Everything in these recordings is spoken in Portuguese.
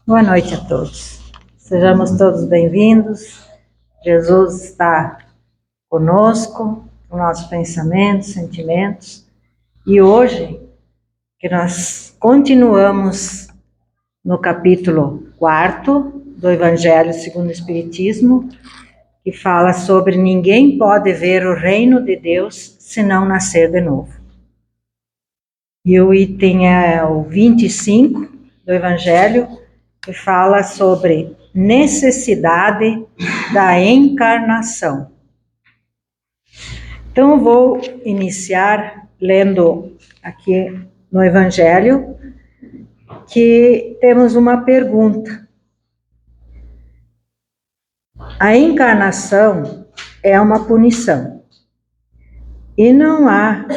Boa noite a todos. Sejamos todos bem-vindos. Jesus está conosco, com nossos pensamentos, sentimentos. E hoje, que nós continuamos no capítulo 4 do Evangelho segundo o Espiritismo, que fala sobre ninguém pode ver o reino de Deus se não nascer de novo. E o item é o 25 do Evangelho, que fala sobre necessidade da encarnação. Então, eu vou iniciar lendo aqui no Evangelho, que temos uma pergunta. A encarnação é uma punição, e não há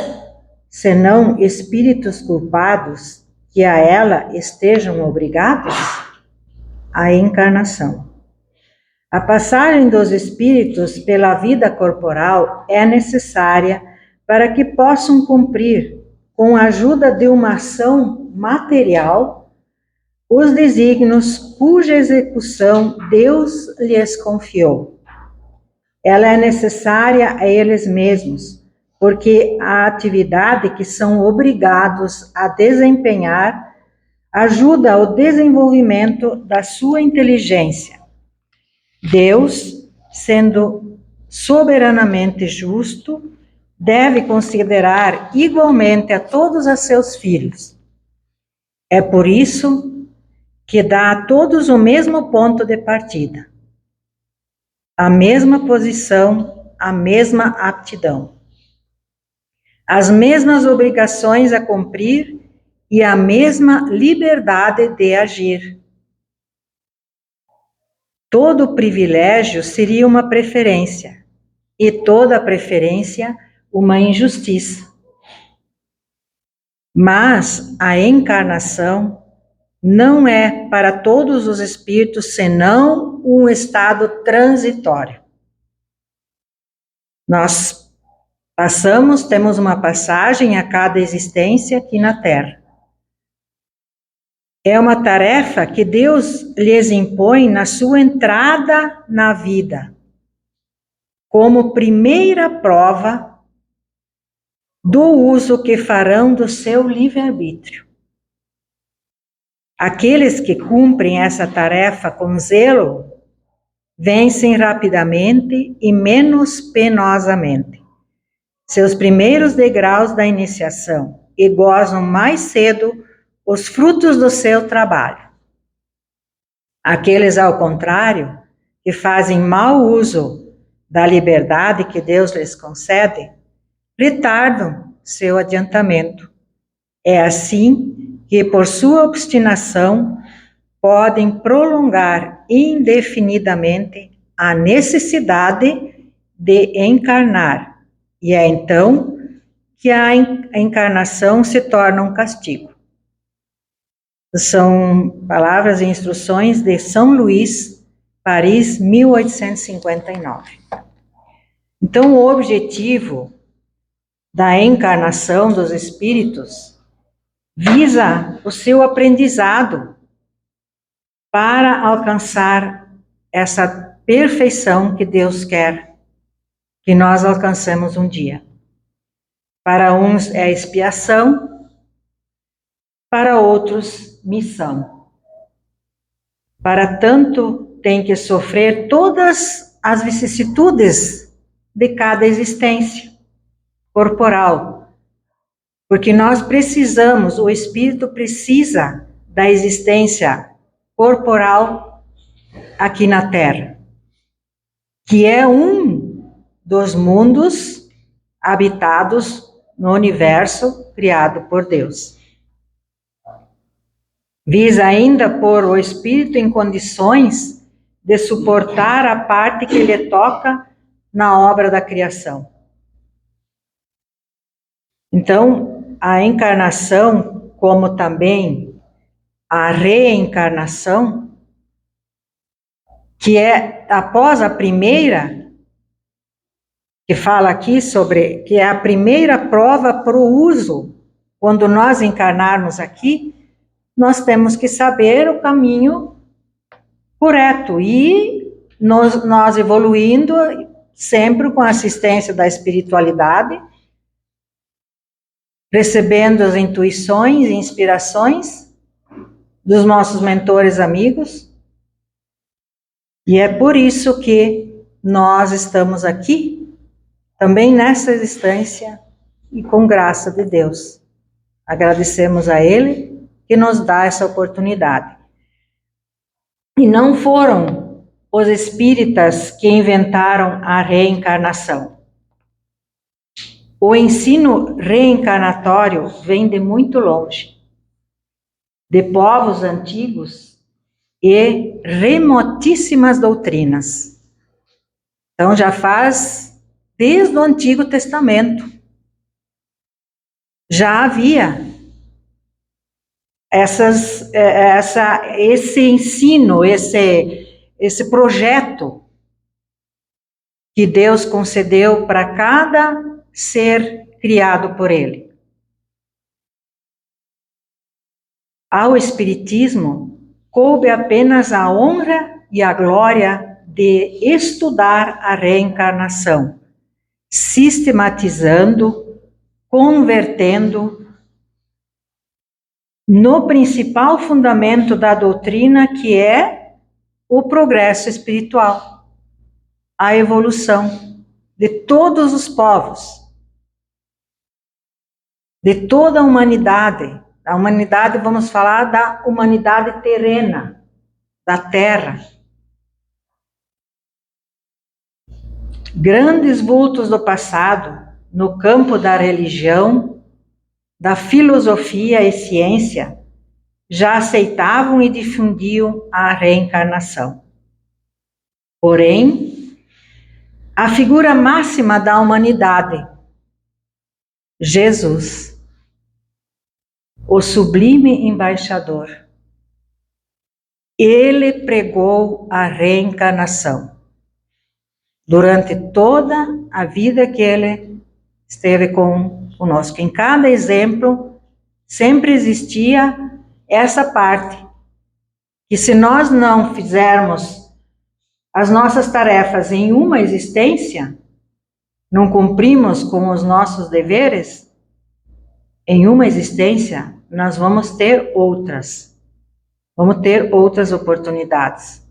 senão espíritos culpados que a ela estejam obrigados? A encarnação. A passagem dos espíritos pela vida corporal é necessária para que possam cumprir, com a ajuda de uma ação material, os desígnios cuja execução Deus lhes confiou. Ela é necessária a eles mesmos, porque a atividade que são obrigados a desempenhar ajuda ao desenvolvimento da sua inteligência. Deus, sendo soberanamente justo, deve considerar igualmente a todos os seus filhos. É por isso que dá a todos o mesmo ponto de partida, a mesma posição, a mesma aptidão, as mesmas obrigações a cumprir e a mesma liberdade de agir. Todo privilégio seria uma preferência, e toda preferência uma injustiça. Mas a encarnação não é para todos os espíritos senão um estado transitório. Nós temos uma passagem a cada existência aqui na Terra. É uma tarefa que Deus lhes impõe na sua entrada na vida, como primeira prova do uso que farão do seu livre-arbítrio. Aqueles que cumprem essa tarefa com zelo vencem rapidamente e menos penosamente seus primeiros degraus da iniciação e gozam mais cedo os frutos do seu trabalho. Aqueles, ao contrário, que fazem mau uso da liberdade que Deus lhes concede, retardam seu adiantamento. É assim que, por sua obstinação, podem prolongar indefinidamente a necessidade de encarnar, e é então que a encarnação se torna um castigo. São palavras e instruções de São Luís, Paris, 1859. Então, o objetivo da encarnação dos espíritos visa o seu aprendizado para alcançar essa perfeição que Deus quer que nós alcancemos um dia. Para uns é expiação, para outros missão. Para tanto, tem que sofrer todas as vicissitudes de cada existência corporal, porque nós precisamos, o espírito precisa da existência corporal aqui na Terra, que é um dos mundos habitados no universo criado por Deus. Visa ainda pôr o espírito em condições de suportar a parte que lhe toca na obra da criação. Então, a encarnação, como também a reencarnação, que é após a primeira, que fala aqui sobre, que é a primeira prova para o uso, quando nós encarnarmos aqui, nós temos que saber o caminho correto. E nós evoluindo, sempre com a assistência da espiritualidade, recebendo as intuições e inspirações dos nossos mentores amigos. E é por isso que nós estamos aqui, também nessa existência, e com graça de Deus. Agradecemos a Ele que nos dá essa oportunidade. E não foram os espíritas que inventaram a reencarnação. O ensino reencarnatório vem de muito longe, de povos antigos e remotíssimas doutrinas. Então já faz desde o Antigo Testamento. Já havia esse ensino, esse projeto que Deus concedeu para cada ser criado por Ele. Ao Espiritismo, coube apenas a honra e a glória de estudar a reencarnação, sistematizando, convertendo no principal fundamento da doutrina, que é o progresso espiritual, a evolução de todos os povos, de toda a humanidade. A humanidade, vamos falar da humanidade terrena, da Terra. Grandes vultos do passado, no campo da religião, da filosofia e ciência, já aceitavam e difundiam a reencarnação. Porém, a figura máxima da humanidade, Jesus, o sublime embaixador, ele pregou a reencarnação durante toda a vida que ele esteve conosco. Em cada exemplo, sempre existia essa parte, que se nós não fizermos as nossas tarefas em uma existência, não cumprimos com os nossos deveres, em uma existência, nós vamos ter outras oportunidades.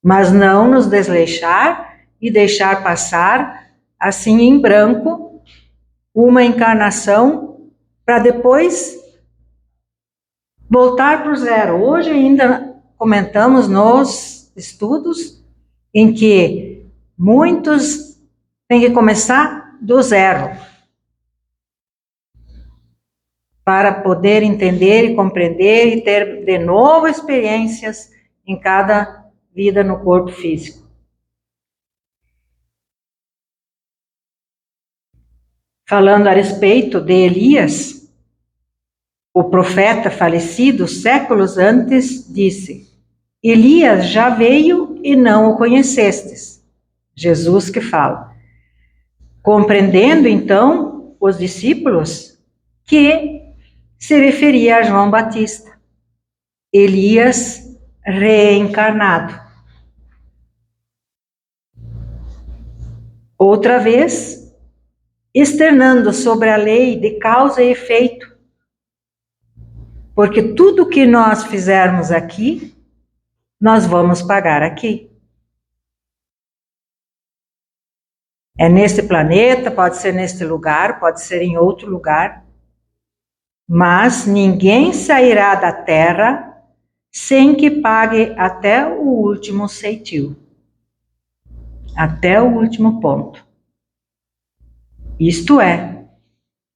Mas não nos desleixar e deixar passar, assim em branco, uma encarnação para depois voltar para o zero. Hoje ainda comentamos nos estudos em que muitos têm que começar do zero para poder entender e compreender e ter de novo experiências em cada vida no corpo físico. Falando a respeito de Elias, o profeta falecido séculos antes disse: Elias já veio e não o conhecestes. Jesus que fala. Compreendendo então os discípulos que se referia a João Batista, Elias reencarnado. Outra vez, externando sobre a lei de causa e efeito, porque tudo que nós fizermos aqui, nós vamos pagar aqui. É neste planeta, pode ser neste lugar, pode ser em outro lugar, mas ninguém sairá da terra sem que pague até o último ceitil, até o último ponto. Isto é,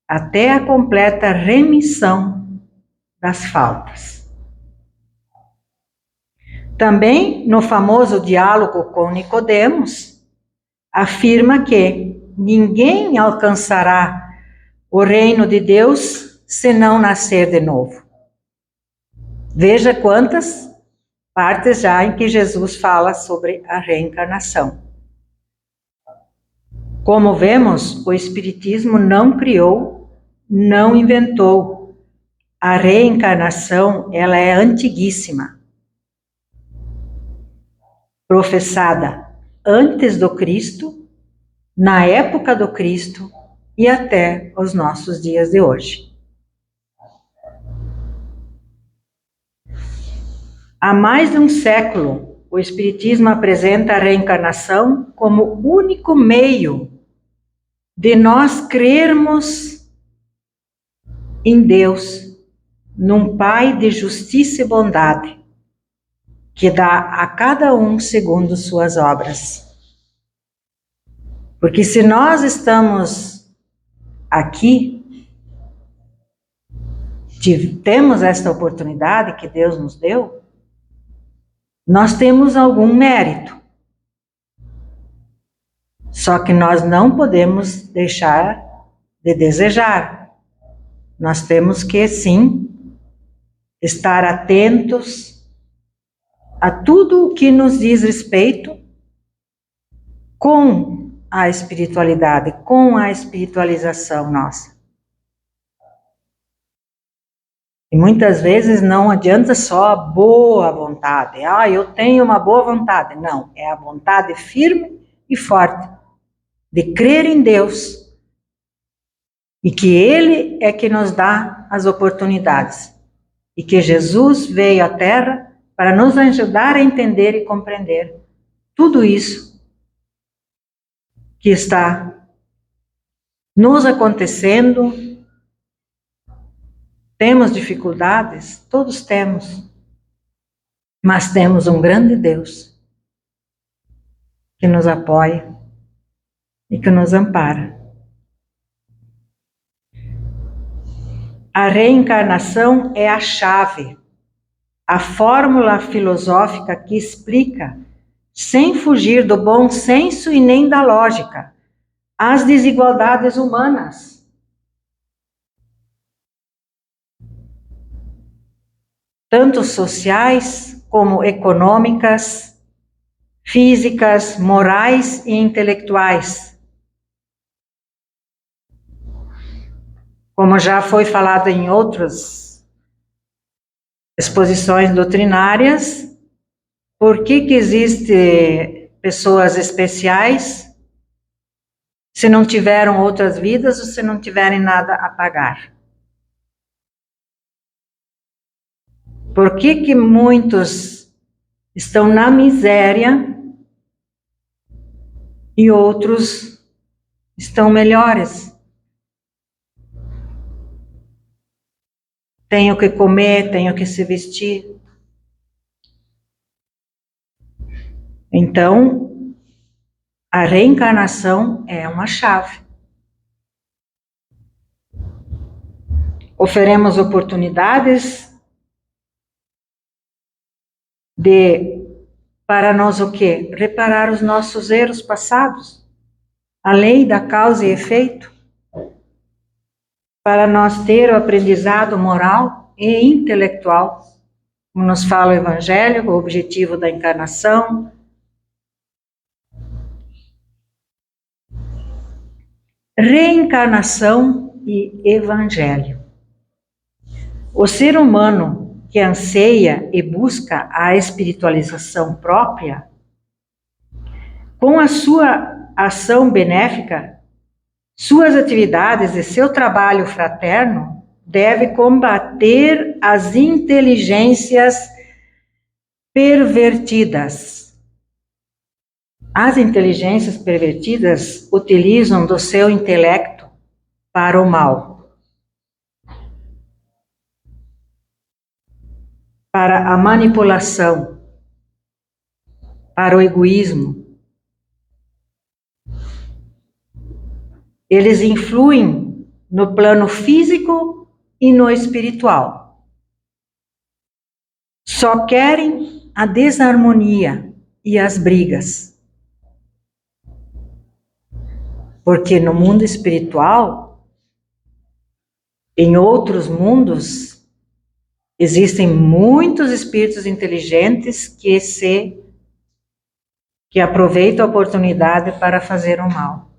até a completa remissão das faltas. Também, no famoso diálogo com Nicodemos, afirma que ninguém alcançará o reino de Deus se não nascer de novo. Veja quantas partes já em que Jesus fala sobre a reencarnação. Como vemos, o Espiritismo não criou, não inventou. A reencarnação, ela é antiguíssima. professada antes do Cristo, na época do Cristo e até os nossos dias de hoje. Há mais de um século, o Espiritismo apresenta a reencarnação como o único meio de nós crermos em Deus, num Pai de justiça e bondade, que dá a cada um segundo suas obras. Porque se nós estamos aqui, temos esta oportunidade que Deus nos deu, nós temos algum mérito. Só que nós não podemos deixar de desejar. Nós temos que, sim, estar atentos a tudo o que nos diz respeito com a espiritualidade, com a espiritualização nossa. E muitas vezes não adianta só a boa vontade. Eu tenho uma boa vontade. Não, é a vontade firme e forte de crer em Deus e que Ele é que nos dá as oportunidades e que Jesus veio à Terra para nos ajudar a entender e compreender tudo isso que está nos acontecendo. Temos dificuldades? Todos temos. Mas temos um grande Deus que nos apoia e que nos ampara. A reencarnação é a chave, a fórmula filosófica que explica, sem fugir do bom senso e nem da lógica, as desigualdades humanas. Tanto sociais como econômicas, físicas, morais e intelectuais. Como já foi falado em outras exposições doutrinárias, por que existem pessoas especiais se não tiveram outras vidas ou se não tiverem nada a pagar? Por que muitos estão na miséria e outros estão melhores? Tenho que comer, tenho que se vestir. Então, a reencarnação é uma chave. Oferemos oportunidades para nós o quê? Reparar os nossos erros passados, a lei da causa e efeito, para nós ter o aprendizado moral e intelectual, como nos fala o Evangelho, o objetivo da encarnação. Reencarnação e Evangelho. O ser humano que anseia e busca a espiritualização própria, com a sua ação benéfica, suas atividades e seu trabalho fraterno, deve combater as inteligências pervertidas. As inteligências pervertidas utilizam do seu intelecto para o mal, para a manipulação, para o egoísmo. Eles influem no plano físico e no espiritual. Só querem a desarmonia e as brigas. Porque no mundo espiritual, em outros mundos, existem muitos espíritos inteligentes que aproveitam a oportunidade para fazer o mal.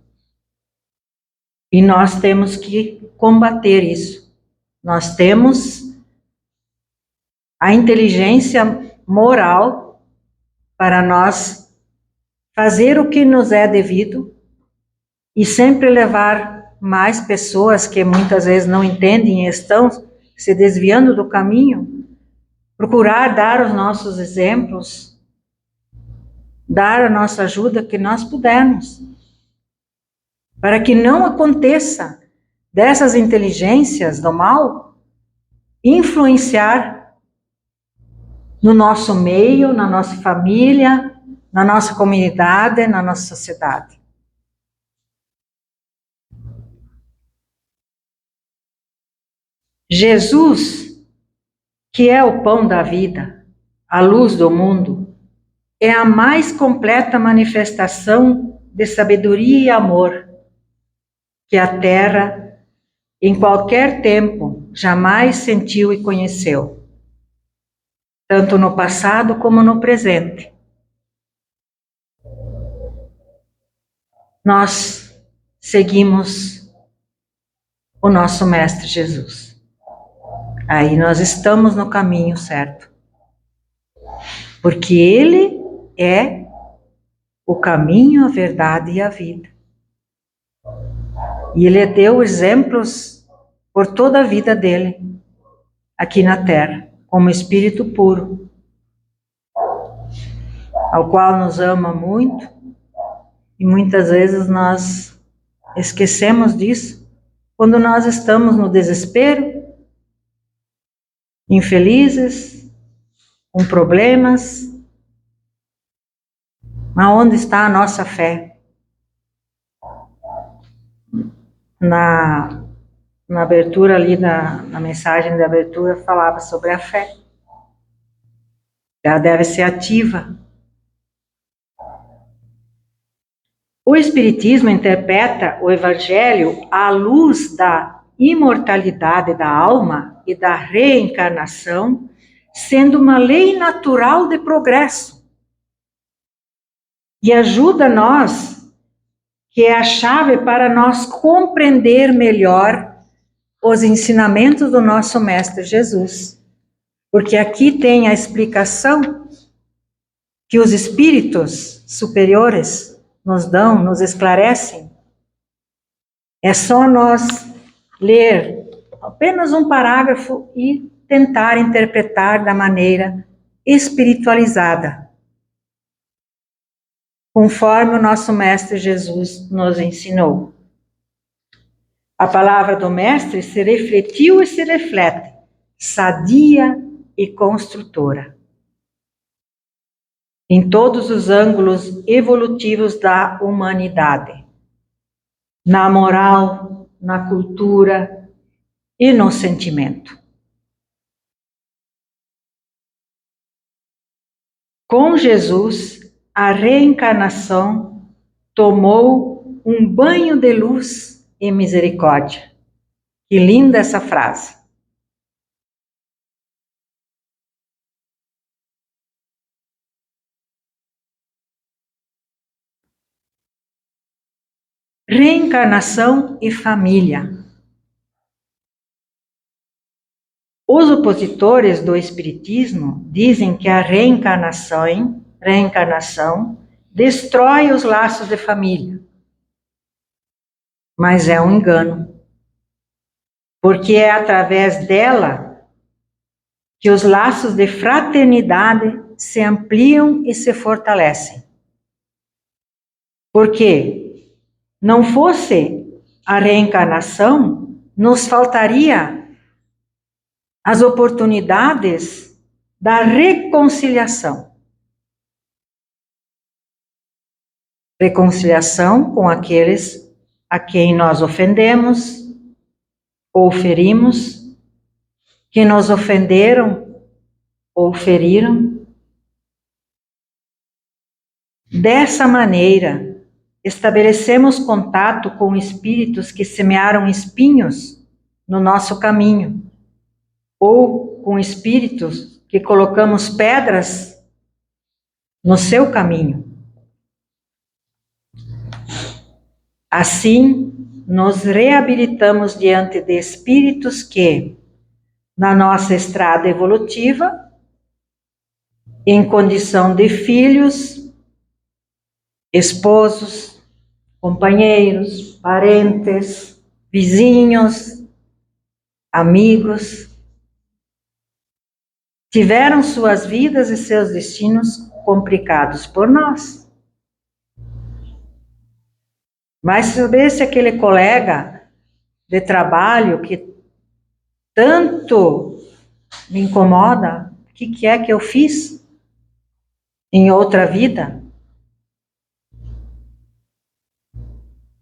E nós temos que combater isso. Nós temos a inteligência moral para nós fazer o que nos é devido e sempre levar mais pessoas que muitas vezes não entendem e estão se desviando do caminho, procurar dar os nossos exemplos, dar a nossa ajuda que nós pudermos, para que não aconteça dessas inteligências do mal influenciar no nosso meio, na nossa família, na nossa comunidade, na nossa sociedade. Jesus, que é o pão da vida, a luz do mundo, é a mais completa manifestação de sabedoria e amor que a Terra, em qualquer tempo, jamais sentiu e conheceu, tanto no passado como no presente. Nós seguimos o nosso Mestre Jesus. Aí nós estamos no caminho certo. Porque Ele é o caminho, a verdade e a vida. E Ele deu exemplos por toda a vida dele, aqui na Terra, como Espírito puro, ao qual nos ama muito, e muitas vezes nós esquecemos disso, quando nós estamos no desespero, infelizes, com problemas. Mas onde está a nossa fé? Na abertura ali, na mensagem de abertura, falava sobre a fé. Ela deve ser ativa. O Espiritismo interpreta o Evangelho à luz da imortalidade da alma e da reencarnação, sendo uma lei natural de progresso. E ajuda nós, que é a chave para nós compreender melhor os ensinamentos do nosso Mestre Jesus. Porque aqui tem a explicação que os espíritos superiores nos dão, nos esclarecem. É só nós ler apenas um parágrafo e tentar interpretar da maneira espiritualizada, conforme o nosso Mestre Jesus nos ensinou. A palavra do Mestre se refletiu e se reflete, sadia e construtora, em todos os ângulos evolutivos da humanidade, na moral, na cultura e no sentimento. Com Jesus, a reencarnação tomou um banho de luz e misericórdia. Que linda essa frase! Reencarnação e família. Os opositores do Espiritismo dizem que a reencarnação destrói os laços de família. Mas é um engano. Porque é através dela que os laços de fraternidade se ampliam e se fortalecem. Porque não fosse a reencarnação, nos faltaria as oportunidades da reconciliação. Reconciliação com aqueles a quem nós ofendemos ou ferimos, que nos ofenderam ou feriram. Dessa maneira, estabelecemos contato com espíritos que semearam espinhos no nosso caminho, ou com espíritos que colocamos pedras no seu caminho. Assim, nos reabilitamos diante de espíritos que, na nossa estrada evolutiva, em condição de filhos, esposos, companheiros, parentes, vizinhos, amigos, tiveram suas vidas e seus destinos complicados por nós. Mas saber se aquele colega de trabalho que tanto me incomoda, o que é que eu fiz em outra vida?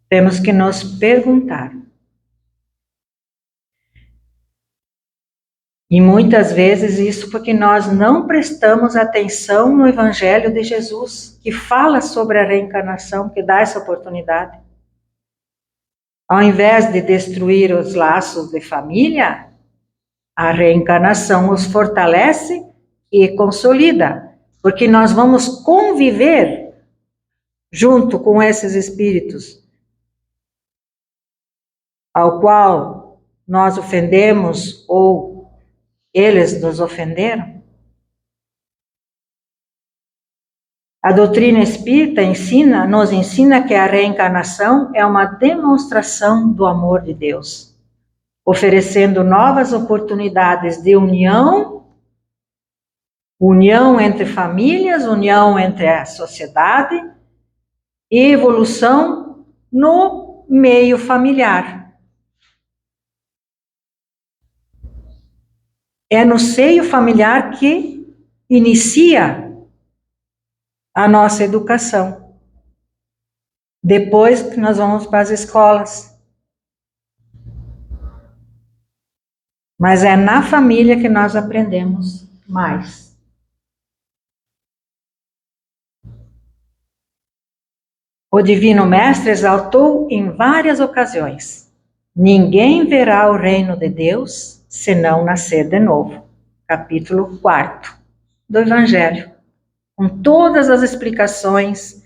Temos que nos perguntar. E muitas vezes isso porque nós não prestamos atenção no Evangelho de Jesus, que fala sobre a reencarnação, que dá essa oportunidade. Ao invés de destruir os laços de família, a reencarnação os fortalece e consolida, porque nós vamos conviver junto com esses espíritos, ao qual nós ofendemos ou eles nos ofenderam. A doutrina espírita nos ensina que a reencarnação é uma demonstração do amor de Deus, oferecendo novas oportunidades de união entre famílias, união entre a sociedade e evolução no meio familiar. É no seio familiar que inicia a nossa educação. Depois que nós vamos para as escolas. Mas é na família que nós aprendemos mais. O Divino Mestre exaltou em várias ocasiões: ninguém verá o reino de Deus se não nascer de novo. Capítulo 4 do Evangelho. Com todas as explicações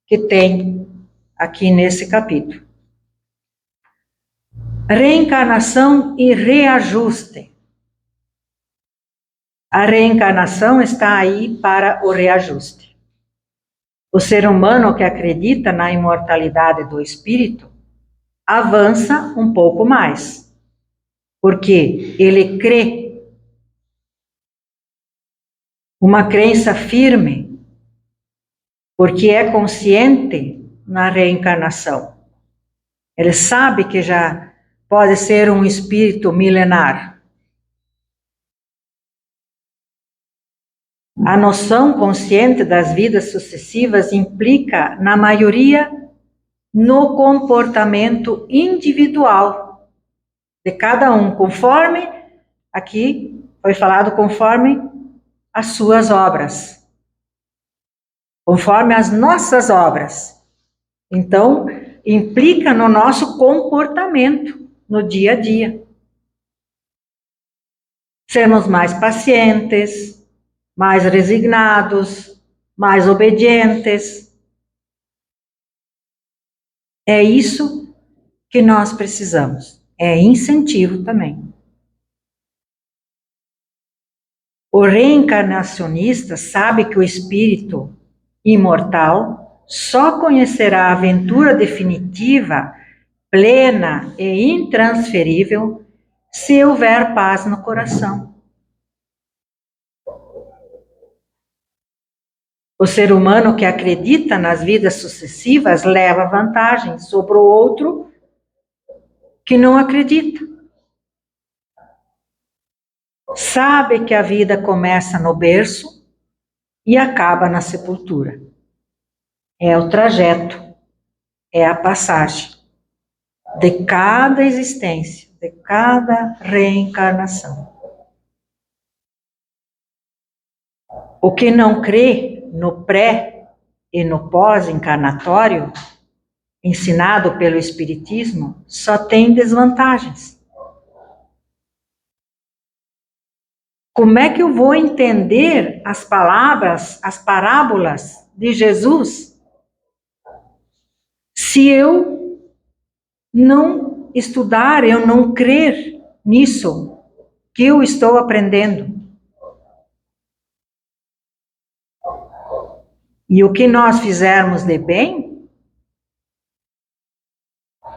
que tem aqui nesse capítulo. Reencarnação e reajuste. A reencarnação está aí para o reajuste. O ser humano que acredita na imortalidade do espírito avança um pouco mais, porque ele crê, uma crença firme, porque é consciente na reencarnação. Ele sabe que já pode ser um espírito milenar. A noção consciente das vidas sucessivas implica, na maioria, no comportamento individual de cada um, conforme, aqui foi falado, conforme as suas obras, conforme as nossas obras. Então, implica no nosso comportamento no dia a dia. Sermos mais pacientes, mais resignados, mais obedientes. É isso que nós precisamos. É incentivo também. O reencarnacionista sabe que o espírito imortal só conhecerá a aventura definitiva, plena e intransferível se houver paz no coração. O ser humano que acredita nas vidas sucessivas leva vantagem sobre o outro que não acredita. Sabe que a vida começa no berço e acaba na sepultura. É o trajeto, é a passagem de cada existência, de cada reencarnação. O que não crê no pré e no pós-encarnatório, ensinado pelo Espiritismo, só tem desvantagens. Como é que eu vou entender as palavras, as parábolas de Jesus, se eu não estudar, eu não crer nisso que eu estou aprendendo? E o que nós fizermos de bem,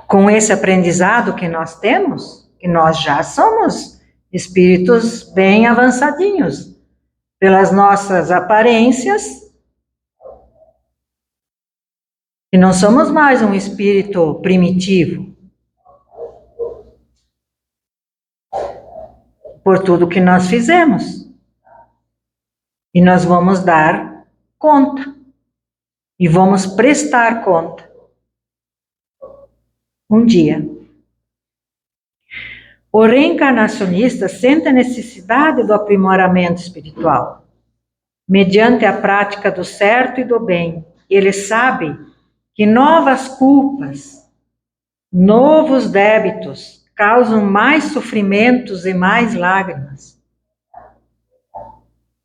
com esse aprendizado que nós temos, que nós já somos espíritos bem avançadinhos, pelas nossas aparências, e não somos mais um espírito primitivo, por tudo que nós fizemos. E nós vamos dar conta, e vamos prestar conta um dia. O reencarnacionista sente a necessidade do aprimoramento espiritual. Mediante a prática do certo e do bem, ele sabe que novas culpas, novos débitos causam mais sofrimentos e mais lágrimas.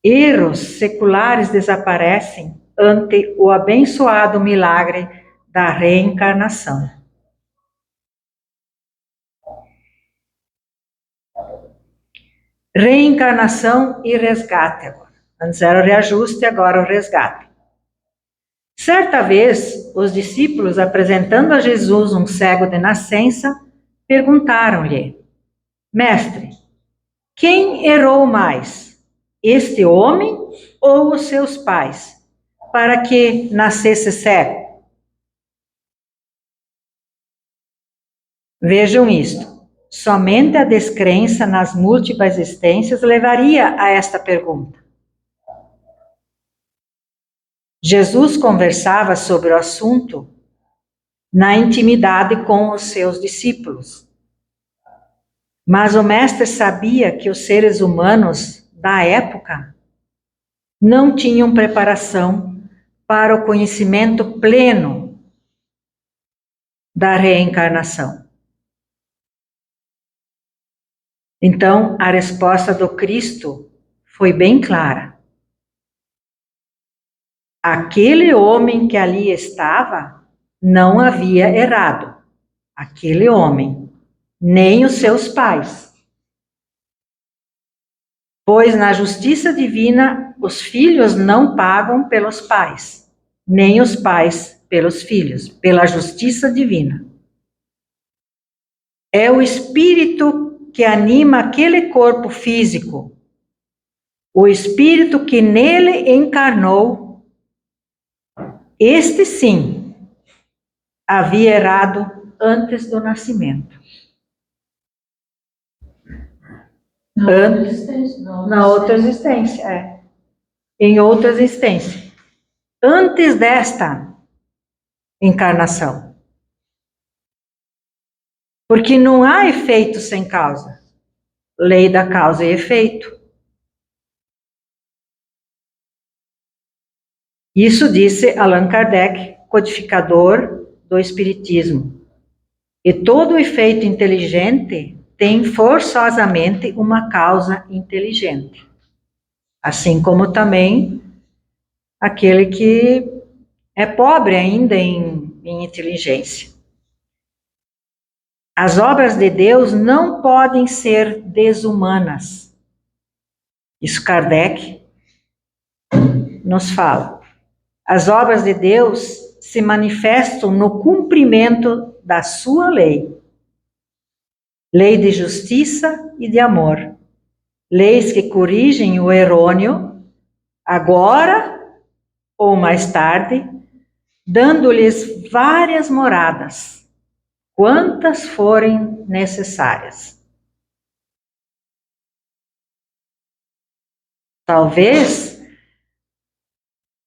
Erros seculares desaparecem ante o abençoado milagre da reencarnação. Reencarnação e resgate agora. Antes era o reajuste, agora o resgate. Certa vez, os discípulos, apresentando a Jesus um cego de nascença, perguntaram-lhe: Mestre, quem errou mais, este homem ou os seus pais, para que nascesse cego? Vejam isto. Somente a descrença nas múltiplas existências levaria a esta pergunta. Jesus conversava sobre o assunto na intimidade com os seus discípulos. Mas o mestre sabia que os seres humanos da época não tinham preparação para o conhecimento pleno da reencarnação. Então, a resposta do Cristo foi bem clara. Aquele homem que ali estava não havia errado. Aquele homem, nem os seus pais. Pois na justiça divina, os filhos não pagam pelos pais, nem os pais pelos filhos, pela justiça divina. É o espírito que anima aquele corpo físico, o espírito que nele encarnou, este sim, havia errado antes do nascimento. Na outra existência, é. Em outra existência. Antes desta encarnação. Porque não há efeito sem causa. Lei da causa e efeito. Isso disse Allan Kardec, codificador do Espiritismo. E todo efeito inteligente tem forçosamente uma causa inteligente. Assim como também aquele que é pobre ainda em inteligência. As obras de Deus não podem ser desumanas. Isso Kardec nos fala. As obras de Deus se manifestam no cumprimento da sua lei. Lei de justiça e de amor. Leis que corrigem o errôneo, agora ou mais tarde, dando-lhes várias moradas, quantas forem necessárias. Talvez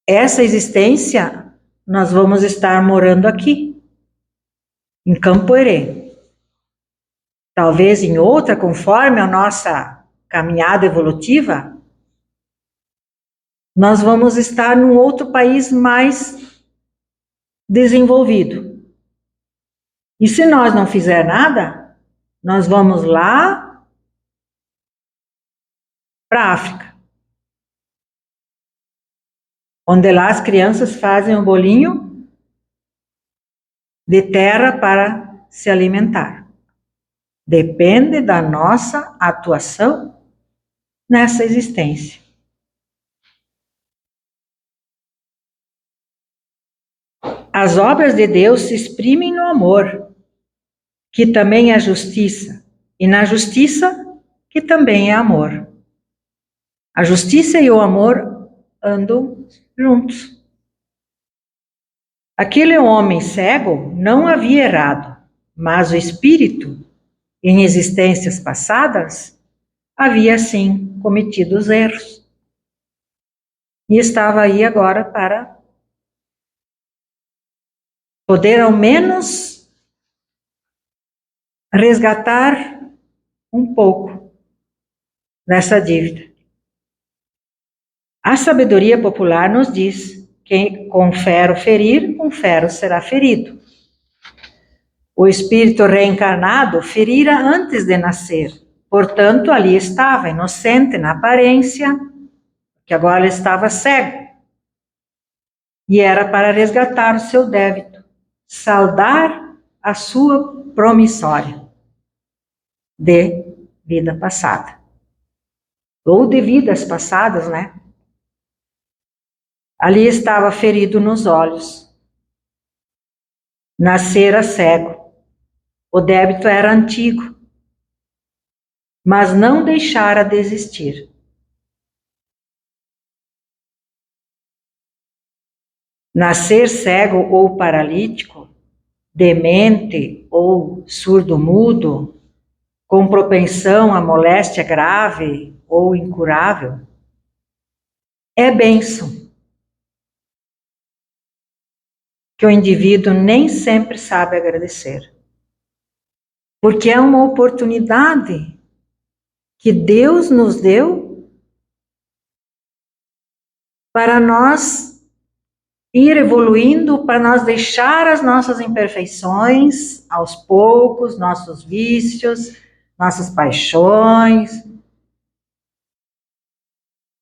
essa existência nós vamos estar morando aqui, em Campo Herê. Talvez em outra, conforme a nossa caminhada evolutiva, nós vamos estar num outro país mais desenvolvido. E se nós não fizer nada, nós vamos lá para a África, onde lá as crianças fazem um bolinho de terra para se alimentar. Depende da nossa atuação nessa existência. As obras de Deus se exprimem no amor, que também é justiça, e na justiça, que também é amor. A justiça e o amor andam juntos. Aquele homem cego não havia errado, mas o espírito, em existências passadas, havia sim cometido os erros. E estava aí agora para poder ao menos resgatar um pouco dessa dívida. A sabedoria popular nos diz que com ferro ferir, com ferro será ferido. O espírito reencarnado ferira antes de nascer, portanto ali estava, inocente na aparência, que agora estava cego. E era para resgatar o seu débito, saldar a sua promissória de vida passada. Ou de vidas passadas, né? Ali estava ferido nos olhos. Nascera cego. O débito era antigo, mas não deixara de existir. Nascer cego ou paralítico, demente ou surdo-mudo, com propensão a moléstia grave ou incurável, é bênção que o indivíduo nem sempre sabe agradecer. Porque é uma oportunidade que Deus nos deu para nós ir evoluindo, para nós deixar as nossas imperfeições, aos poucos, nossos vícios, nossas paixões,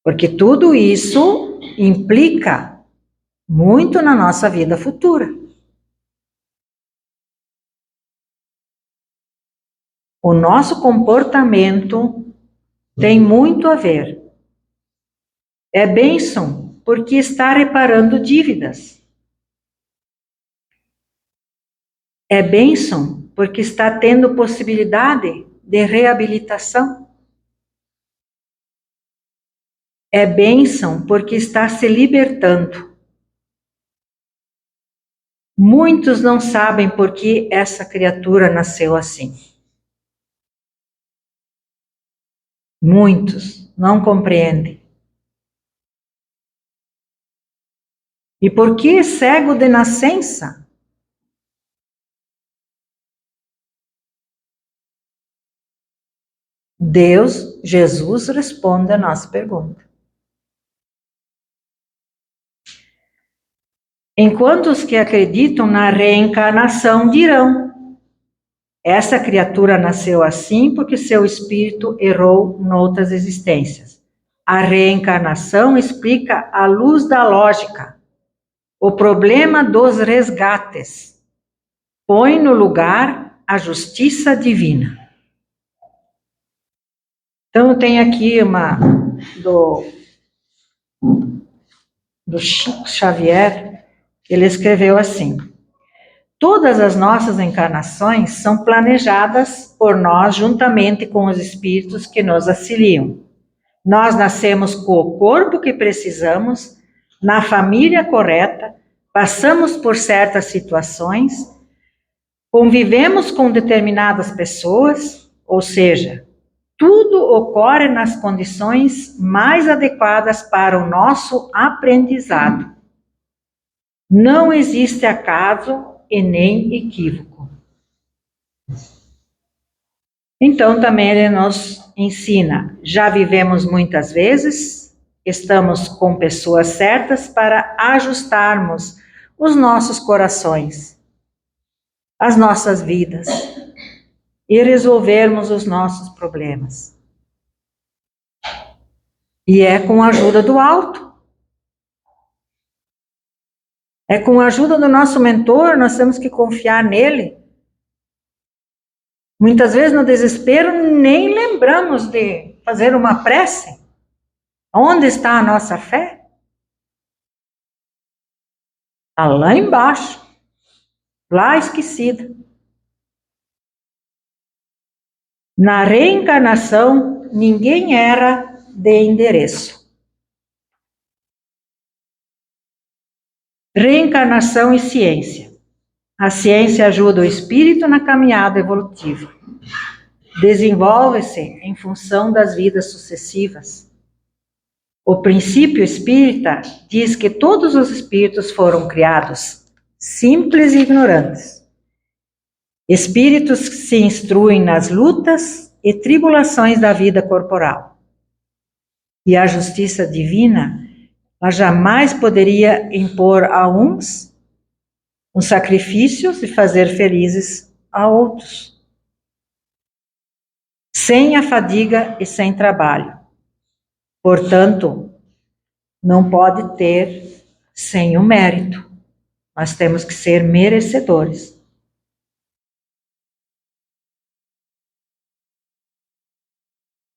porque tudo isso implica muito na nossa vida futura. O nosso comportamento tem muito a ver. É bênção porque está reparando dívidas. É bênção porque está tendo possibilidade de reabilitação. É bênção porque está se libertando. Muitos não sabem por que essa criatura nasceu assim. Muitos não compreendem. E por que cego de nascença? Deus, Jesus, responde a nossa pergunta. Enquanto os que acreditam na reencarnação dirão: essa criatura nasceu assim porque seu espírito errou noutras existências. A reencarnação explica à luz da lógica o problema dos resgates. Põe no lugar a justiça divina. Então, eu tenho aqui uma do Chico Xavier, ele escreveu assim: todas as nossas encarnações são planejadas por nós juntamente com os espíritos que nos auxiliam. Nós nascemos com o corpo que precisamos, na família correta, passamos por certas situações, convivemos com determinadas pessoas, ou seja, tudo ocorre nas condições mais adequadas para o nosso aprendizado. Não existe acaso e nem equívoco. Então também ele nos ensina, já vivemos muitas vezes, estamos com pessoas certas para ajustarmos os nossos corações, as nossas vidas e resolvermos os nossos problemas. E é com a ajuda do alto. É com a ajuda do nosso mentor, nós temos que confiar nele. Muitas vezes no desespero nem lembramos de fazer uma prece. Onde está a nossa fé? Está lá embaixo. lá esquecida. Na reencarnação, ninguém era de endereço. Reencarnação e ciência. A ciência ajuda o espírito na caminhada evolutiva. Desenvolve-se em função das vidas sucessivas. O princípio espírita diz que todos os espíritos foram criados simples e ignorantes. Espíritos que se instruem nas lutas e tribulações da vida corporal. E a justiça divina, ela jamais poderia impor a uns os sacrifícios e fazer felizes a outros. Sem a fadiga e sem trabalho. Portanto, não pode ter sem o mérito. Nós temos que ser merecedores.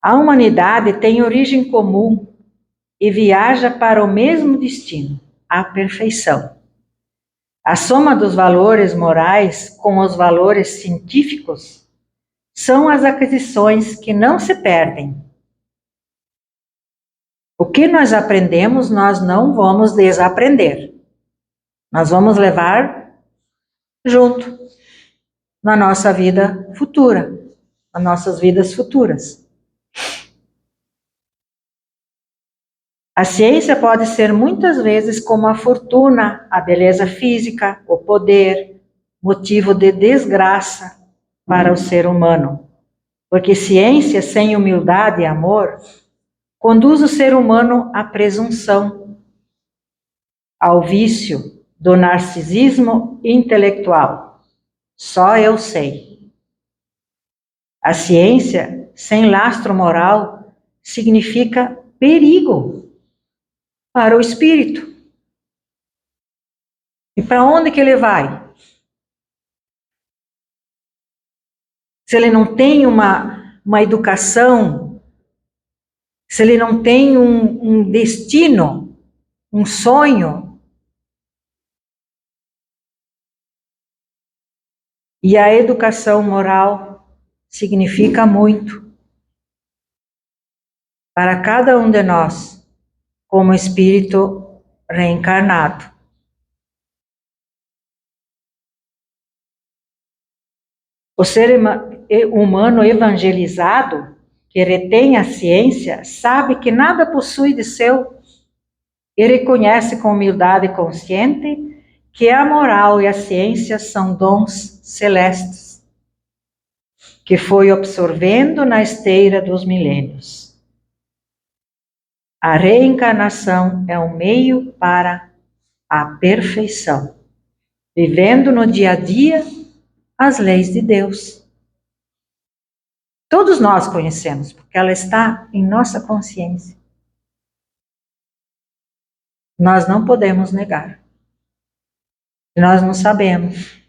A humanidade tem origem comum e viaja para o mesmo destino, a perfeição. A soma dos valores morais com os valores científicos são as aquisições que não se perdem. O que nós aprendemos, nós não vamos desaprender. Nós vamos levar junto na nossa vida futura, nas nossas vidas futuras. A ciência pode ser muitas vezes como a fortuna, a beleza física, o poder, motivo de desgraça para o ser humano. Porque ciência sem humildade e amor conduz o ser humano à presunção, ao vício do narcisismo intelectual. Só eu sei. A ciência sem lastro moral significa perigo para o espírito. E para onde que ele vai? Se ele não tem uma educação, se ele não tem um destino, um sonho. E a educação moral significa muito para cada um de nós, como espírito reencarnado. O ser humano evangelizado, que retém a ciência, sabe que nada possui de seu e reconhece com humildade consciente que a moral e a ciência são dons celestes, que foi absorvendo na esteira dos milênios. A reencarnação é um meio para a perfeição, vivendo no dia a dia as leis de Deus. Todos nós conhecemos, porque ela está em nossa consciência. Nós não podemos negar. Nós não sabemos.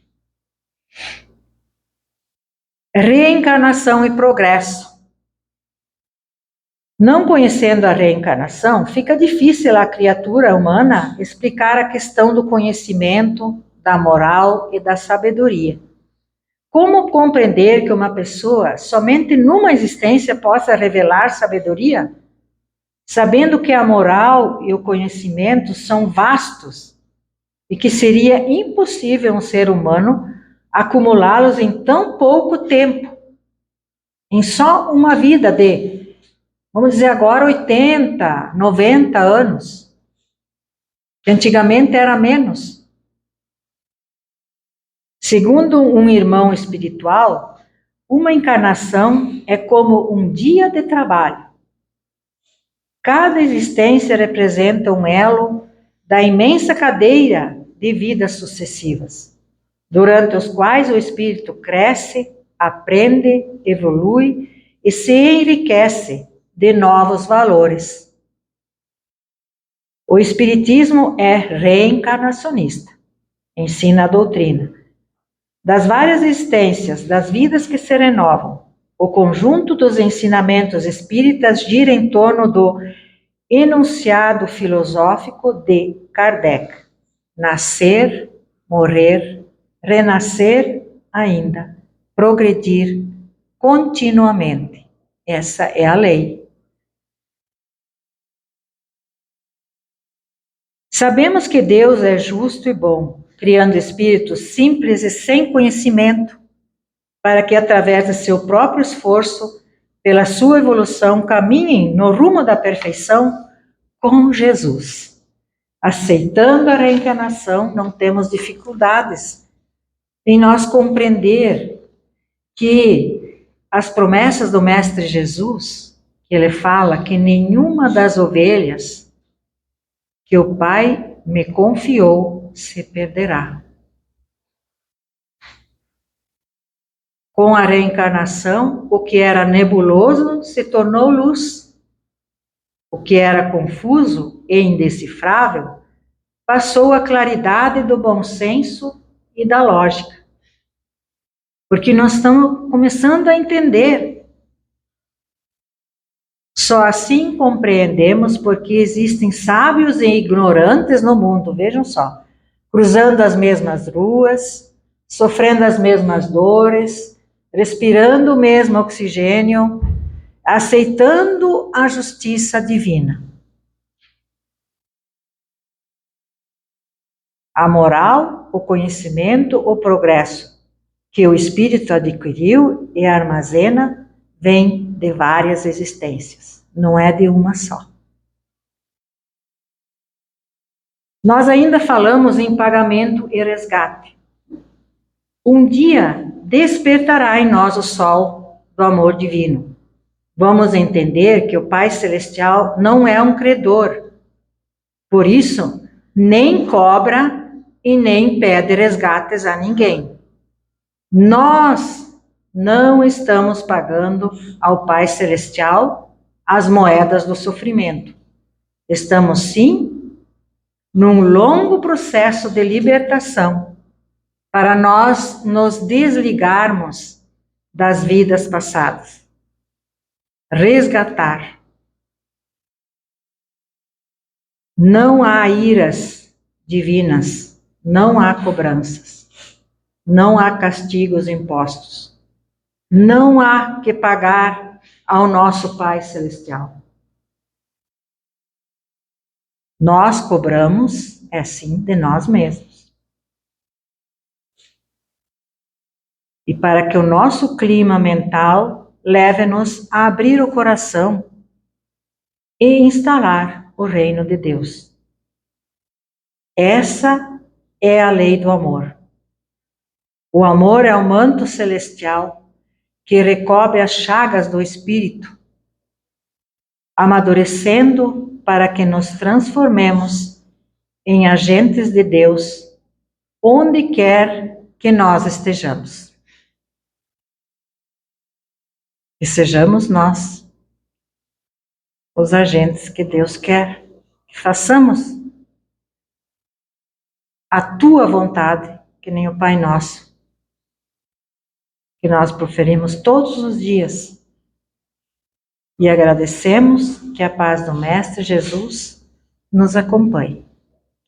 Reencarnação e progresso. Não conhecendo a reencarnação, fica difícil à criatura humana explicar a questão do conhecimento, da moral e da sabedoria. Como compreender que uma pessoa somente numa existência possa revelar sabedoria, sabendo que a moral e o conhecimento são vastos e que seria impossível um ser humano acumulá-los em tão pouco tempo, em só uma vida de, vamos dizer agora, 80, 90 anos, que antigamente era menos. Segundo um irmão espiritual, uma encarnação é como um dia de trabalho. Cada existência representa um elo da imensa cadeia de vidas sucessivas, durante os quais o espírito cresce, aprende, evolui e se enriquece de novos valores. O espiritismo é reencarnacionista, ensina a doutrina. Das várias existências, das vidas que se renovam, o conjunto dos ensinamentos espíritas gira em torno do enunciado filosófico de Kardec: nascer, morrer renascer ainda, progredir continuamente. Essa é a lei. Sabemos que Deus é justo e bom, criando espíritos simples e sem conhecimento, para que através de seu próprio esforço, pela sua evolução, caminhem no rumo da perfeição com Jesus. Aceitando a reencarnação, não temos dificuldades em nós compreender que as promessas do Mestre Jesus, que ele fala que nenhuma das ovelhas que o Pai me confiou se perderá. Com a reencarnação, o que era nebuloso se tornou luz. O que era confuso e indecifrável passou a claridade do bom senso e da lógica. Porque nós estamos começando a entender. Só assim compreendemos porque existem sábios e ignorantes no mundo, vejam só, cruzando as mesmas ruas, sofrendo as mesmas dores, respirando o mesmo oxigênio, aceitando a justiça divina. A moral, o conhecimento, o progresso que o espírito adquiriu e armazena vem de várias existências, não é de uma só. Nós ainda falamos em pagamento e resgate. Um dia despertará em nós o sol do amor divino. Vamos entender que o Pai Celestial não é um credor. Por isso, nem cobra e nem pede resgates a ninguém. Nós não estamos pagando ao Pai Celestial as moedas do sofrimento. Estamos, sim, num longo processo de libertação para nós nos desligarmos das vidas passadas. Resgatar. Não há iras divinas, não há cobranças, não há castigos impostos, não há que pagar ao nosso Pai Celestial. Nós cobramos, é sim, de nós mesmos. E para que o nosso clima mental leve-nos a abrir o coração e instalar o reino de Deus. Essa é a lei do amor. O amor é o manto celestial que recobre as chagas do espírito, amadurecendo para que nos transformemos em agentes de Deus, onde quer que nós estejamos. E sejamos nós os agentes que Deus quer que façamos a tua vontade, que nem o Pai Nosso, que nós proferimos todos os dias. E agradecemos que a paz do Mestre Jesus nos acompanhe.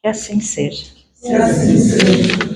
Que assim seja. Que assim seja.